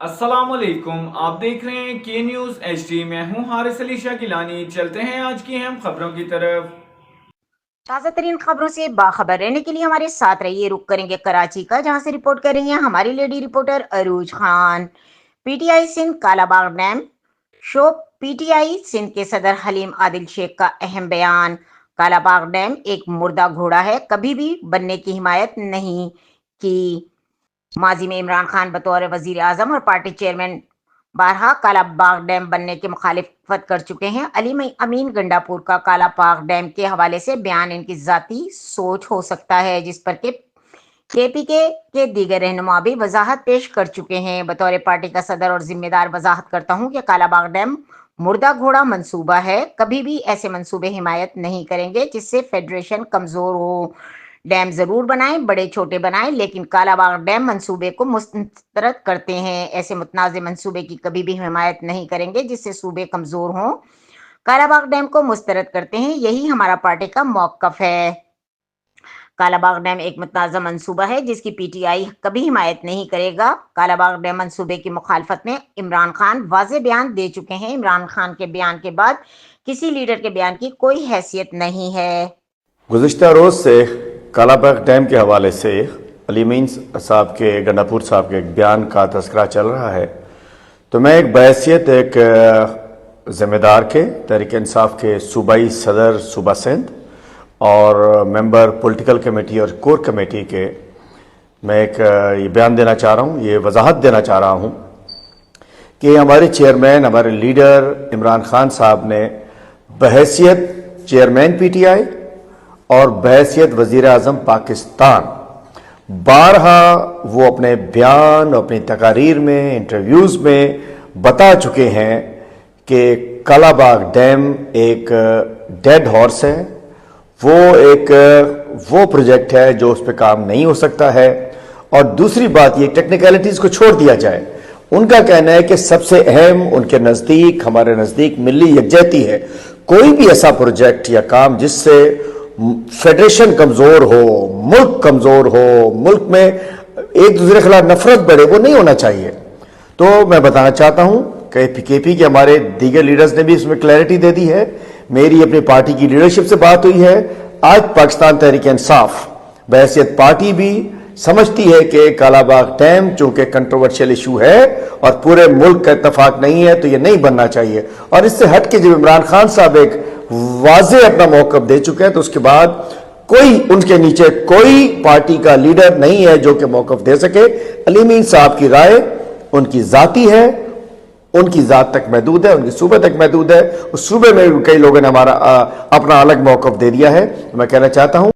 السلام علیکم، آپ دیکھ رہے ہیں کے نیوز ایچ ڈی۔ میں ہوں حارث علی شاہ گیلانی۔ چلتے ہیں آج کی اہم خبروں کی طرف۔ تازہ ترین خبروں سے باخبر رہنے کے لیے ہمارے ساتھ رہیے۔ رخ کریں گے کراچی کا، جہاں سے رپورٹ کر رہی ہیں ہماری lady reporter Urooj Khan. P T I Sindh Kala Bagh dam show. P T I Sindh کے صدر حلیم عادل شیخ کا اہم بیان۔ کالا باغ ڈیم ایک مردہ گھوڑا ہے، کبھی بھی بننے کی حمایت نہیں کی۔ ماضی میں عمران خان بطور وزیر اعظم اور پارٹی چیئرمین بارہا کالا باغ ڈیم بننے کی مخالفت کر چکے ہیں۔ علیم امین گنڈا پور کا کالا باغ ڈیم کے حوالے سے بیان ان کی ذاتی سوچ ہو سکتا ہے، جس پر کے پی کے دیگر رہنما بھی وضاحت پیش کر چکے ہیں۔ بطور پارٹی کا صدر اور ذمہ دار وضاحت کرتا ہوں کہ کالا باغ ڈیم مردہ گھوڑا منصوبہ ہے، کبھی بھی ایسے منصوبے حمایت نہیں کریں گے جس سے فیڈریشن کمزور ہو۔ ڈیم ضرور بنائیں، بڑے چھوٹے بنائیں، لیکن کالا باغ ڈیم منصوبے کو مسترد کرتے ہیں۔ ایسے متنازع منصوبے کی کبھی بھی حمایت نہیں کریں گے جس سے صوبے کمزور ہوں۔ کالا باغ ڈیم کو مسترد کرتے ہیں، یہی ہمارا پارٹی کا موقف ہے۔ کالا باغ ڈیم ایک متنازع منصوبہ ہے جس کی پی ٹی آئی کبھی حمایت نہیں کرے گا۔ کالا باغ ڈیم منصوبے کی مخالفت میں عمران خان واضح بیان دے چکے ہیں۔ عمران خان کے بیان کے بعد کسی لیڈر کے بیان کی کوئی حیثیت نہیں ہے۔ گزشتہ روز سے کالا باغ ڈیم کے حوالے سے علیم امین صاحب کے گنڈا پور صاحب کے ایک بیان کا تذکرہ چل رہا ہے، تو میں ایک بحیثیت ایک ذمہ دار کے تحریک انصاف کے صوبائی صدر صوبہ سندھ اور ممبر پولیٹیکل کمیٹی اور کور کمیٹی کے میں ایک یہ بیان دینا چاہ رہا ہوں، یہ وضاحت دینا چاہ رہا ہوں کہ ہمارے چیئرمین، ہمارے لیڈر عمران خان صاحب نے بحیثیت چیئرمین پی ٹی آئی اور بحیثیت وزیر اعظم پاکستان بارہا وہ اپنے بیان، اپنی تقاریر میں، انٹرویوز میں بتا چکے ہیں کہ کالا باغ ڈیم ایک ڈیڈ ہارس ہے، وہ پروجیکٹ ہے جو اس پہ کام نہیں ہو سکتا ہے۔ اور دوسری بات یہ ٹیکنیکلٹیز کو چھوڑ دیا جائے، ان کا کہنا ہے کہ سب سے اہم ان کے نزدیک، ہمارے نزدیک ملی یکجہتی ہے۔ کوئی بھی ایسا پروجیکٹ یا کام جس سے فیڈریشن کمزور ہو، ملک کمزور ہو، ملک میں ایک دوسرے کے خلاف نفرت بڑھے، وہ نہیں ہونا چاہیے۔ تو میں بتانا چاہتا ہوں کہ کے پی کے ہمارے دیگر لیڈرز نے بھی اس میں کلیئرٹی دے دی ہے، میری اپنی پارٹی کی لیڈرشپ سے بات ہوئی ہے۔ آج پاکستان تحریک انصاف بحیثیت پارٹی بھی سمجھتی ہے کہ کالا باغ ڈیم چونکہ کنٹروورشل ایشو ہے اور پورے ملک کا اتفاق نہیں ہے تو یہ نہیں بننا چاہیے۔ اور اس سے ہٹ کے جب عمران خان صاحب ایک واضح اپنا موقف دے چکے ہیں تو اس کے بعد کوئی ان کے نیچے کوئی پارٹی کا لیڈر نہیں ہے جو کہ موقف دے سکے۔ علیم امین صاحب کی رائے ان کی ذاتی ہے، ان کی ذات تک محدود ہے، ان کے صوبے تک محدود ہے۔ اس صوبے میں کئی لوگوں نے ہمارا اپنا الگ موقف دے دیا ہے۔ میں کہنا چاہتا ہوں